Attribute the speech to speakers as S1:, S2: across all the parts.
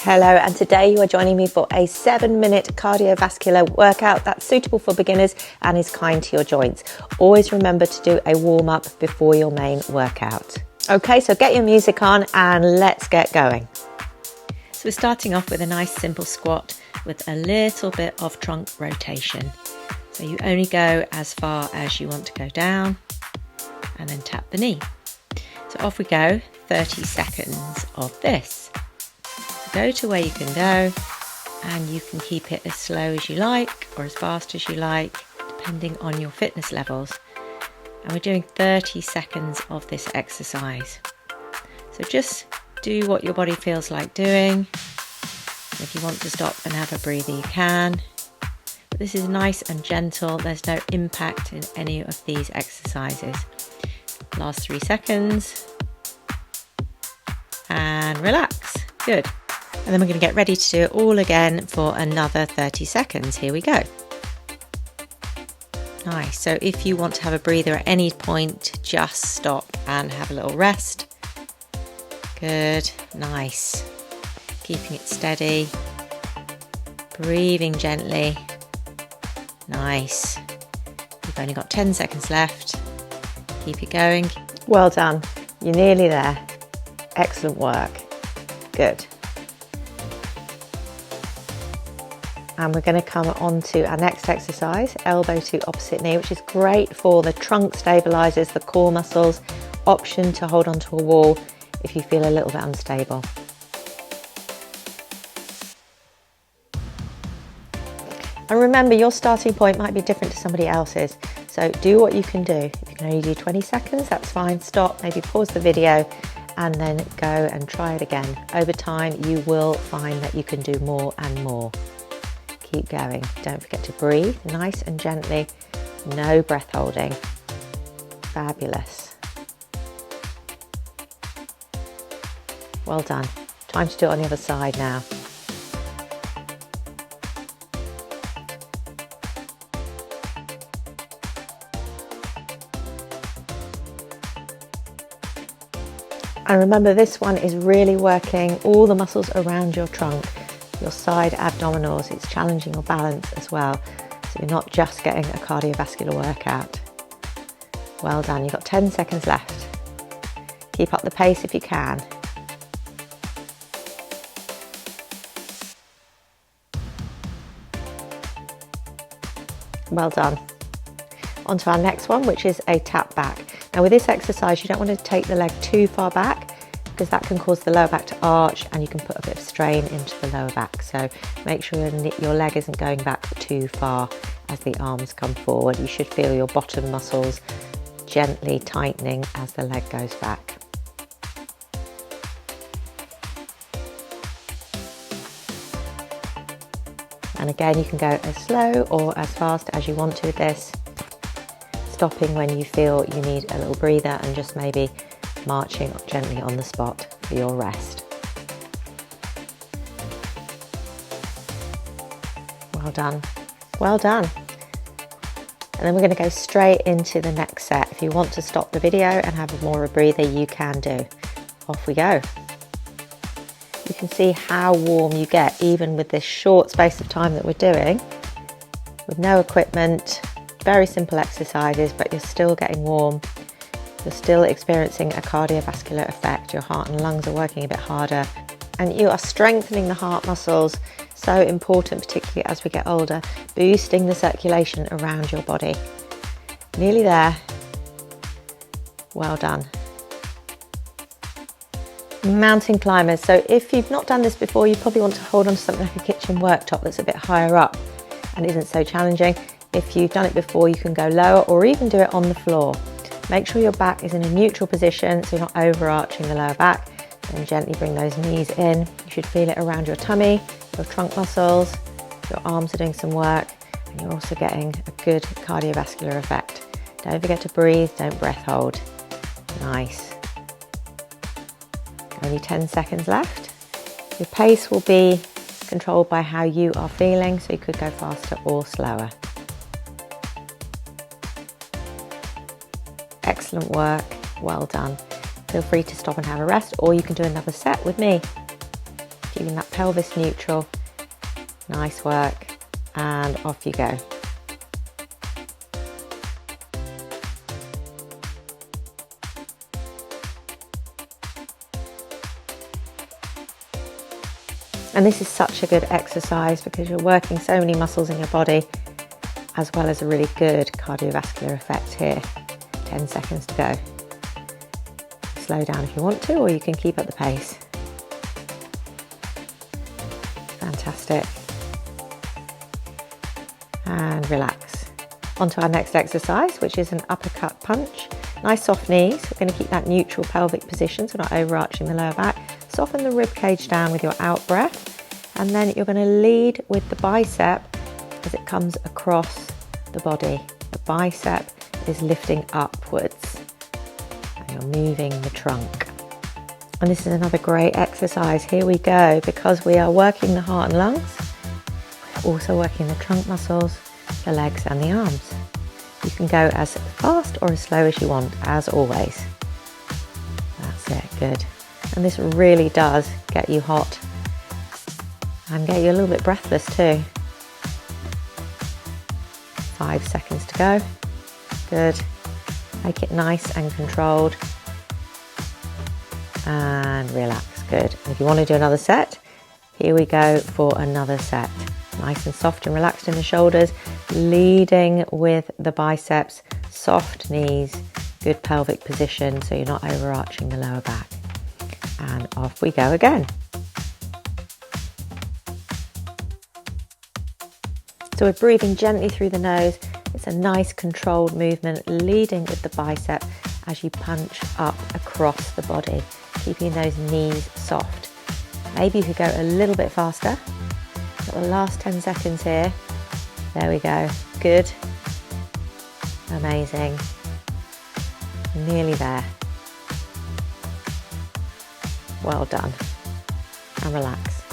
S1: Hello, and today you are joining me for a 7-minute cardiovascular workout that's suitable for beginners and is kind to your joints. Always remember to do a warm-up before your main workout. Okay, so get your music on and let's get going. So we're starting off with a nice simple squat with a little bit of trunk rotation. So you only go as far as you want to go down and then tap the knee. So off we go, 30 seconds of this. Go to where you can go, and you can keep it as slow as you like or as fast as you like, depending on your fitness levels. And we're doing 30 seconds of this exercise. So just do what your body feels like doing. If you want to stop and have a breather, you can. But this is nice and gentle. There's no impact in any of these exercises. Last 3 seconds. And relax. Good. And then we're going to get ready to do it all again for another 30 seconds. Here we go. Nice. So if you want to have a breather at any point, just stop and have a little rest. Good. Nice. Keeping it steady. Breathing gently. Nice. You've only got 10 seconds left. Keep it going. Well done. You're nearly there. Excellent work. Good. And we're going to come on to our next exercise, elbow to opposite knee, which is great for the trunk stabilizers, the core muscles, option to hold onto a wall if you feel a little bit unstable. And remember, your starting point might be different to somebody else's. So do what you can do. If you can only do 20 seconds, that's fine. Stop, maybe pause the video and then go and try it again. Over time, you will find that you can do more and more. Keep going. Don't forget to breathe nice and gently. No breath holding. Fabulous. Well done. Time to do it on the other side now. And remember, this one is really working all the muscles around your trunk. Your side abdominals, it's challenging your balance as well. So you're not just getting a cardiovascular workout. Well done, you've got 10 seconds left. Keep up the pace if you can. Well done. On to our next one, which is a tap back. Now with this exercise, you don't want to take the leg too far back, because that can cause the lower back to arch and you can put a bit of strain into the lower back. So make sure your leg isn't going back too far as the arms come forward. You should feel your bottom muscles gently tightening as the leg goes back. And again, you can go as slow or as fast as you want to with this, stopping when you feel you need a little breather and just maybe marching gently on the spot for your rest. Well done. Well done. And then we're going to go straight into the next set. If you want to stop the video and have more of a breather, you can do. Off we go. You can see how warm you get even with this short space of time that we're doing, with no equipment, very simple exercises, but you're still getting warm. You're still experiencing a cardiovascular effect. Your heart and lungs are working a bit harder, and you are strengthening the heart muscles. So important, particularly as we get older, boosting the circulation around your body. Nearly there. Well done. Mountain climbers. So if you've not done this before, you probably want to hold on to something like a kitchen worktop that's a bit higher up and isn't so challenging. If you've done it before, you can go lower or even do it on the floor. Make sure your back is in a neutral position so you're not overarching the lower back. Then gently bring those knees in. You should feel it around your tummy, your trunk muscles. Your arms are doing some work, and you're also getting a good cardiovascular effect. Don't forget to breathe, don't breath hold. Nice. Only 10 seconds left. Your pace will be controlled by how you are feeling, so you could go faster or slower. Excellent work, well done. Feel free to stop and have a rest, or you can do another set with me. keeping that pelvis neutral. Nice work, and off you go. And this is such a good exercise because you're working so many muscles in your body, as well as a really good cardiovascular effect here. 10 seconds to go. Slow down if you want to, or you can keep up the pace. Fantastic. And relax. On to our next exercise, which is an uppercut punch. Nice soft knees. We're going to keep that neutral pelvic position, so not overarching the lower back. Soften the rib cage down with your out breath, and then you're going to lead with the bicep as it comes across the body. The bicep is lifting upwards, and you're moving the trunk. And this is another great exercise. Here we go, because we are working the heart and lungs. We're also working the trunk muscles, the legs and the arms. You can go as fast or as slow as you want, as always. That's it, good. And this really does get you hot and get you a little bit breathless too. 5 seconds to go. Good. Make it nice and controlled. And relax, good. And if you want to do another set, here we go for another set. Nice and soft and relaxed in the shoulders, leading with the biceps, soft knees, good pelvic position so you're not overarching the lower back. And off we go again. So we're breathing gently through the nose. It's a nice controlled movement, leading with the bicep as you punch up across the body, keeping those knees soft. Maybe you could go a little bit faster. Got the last 10 seconds here. There we go. Good. Amazing. Nearly there. Well done. And relax.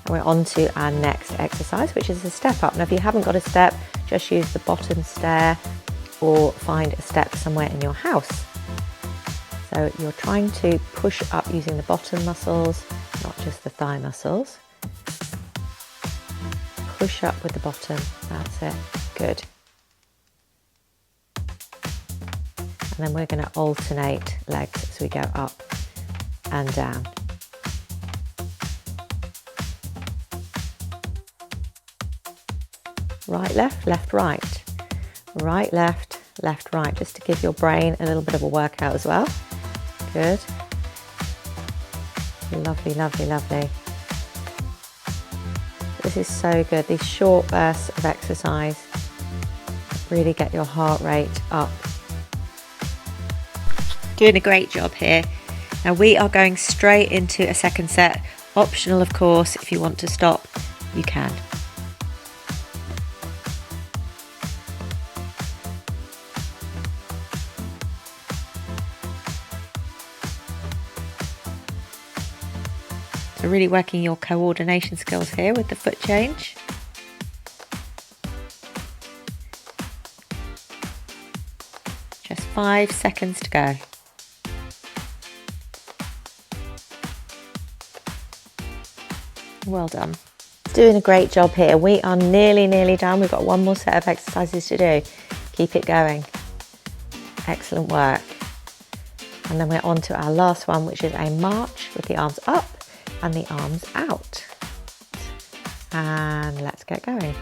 S1: And we're on to our next exercise, which is a step up. Now, if you haven't got a step, just use the bottom stair or find a step somewhere in your house. So you're trying to push up using the bottom muscles, not just the thigh muscles. Push up with the bottom, that's it, good. And then we're going to alternate legs as we go up and down. Right, left, right. Right, left, right, just to give your brain a little bit of a workout as well. Good. Lovely, lovely, lovely. This is so good. These short bursts of exercise really get your heart rate up. Doing a great job here. Now we are going straight into a second set. Optional, of course. If you want to stop, you can. So really working your coordination skills here with the foot change. Just 5 seconds to go. Well done. Doing a great job here. We are nearly done. We've got one more set of exercises to do. Keep it going. Excellent work. And then we're on to our last one, which is a march with the arms up and the arms out. And let's get going.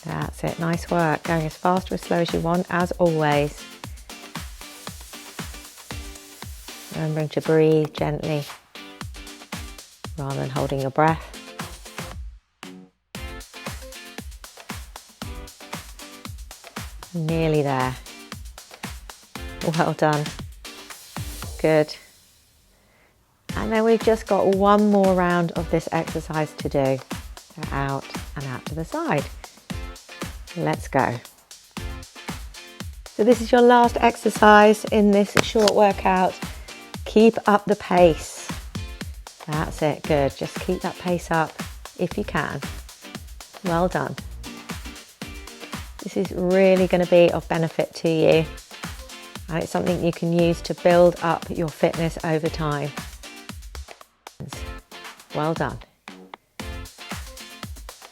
S1: That's it, nice work. Going as fast or as slow as you want, as always. Remembering to breathe gently rather than holding your breath. Nearly there. Well done. Good. And then we've just got one more round of this exercise to do. So out and out to the side. Let's go. So this is your last exercise in this short workout. Keep up the pace. That's it, good. Just keep that pace up if you can. Well done. This is really going to be of benefit to you and it's something you can use to build up your fitness over time. Well done.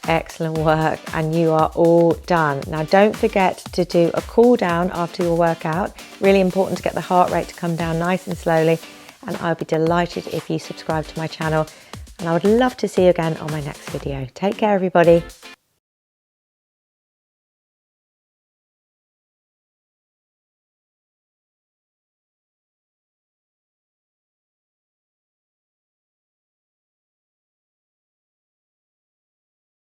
S1: Excellent work, and you are all done. Now don't forget to do a cool down after your workout. Really important to get the heart rate to come down nice and slowly, and I'll be delighted if you subscribe to my channel, and I would love to see you again on my next video. Take care, everybody.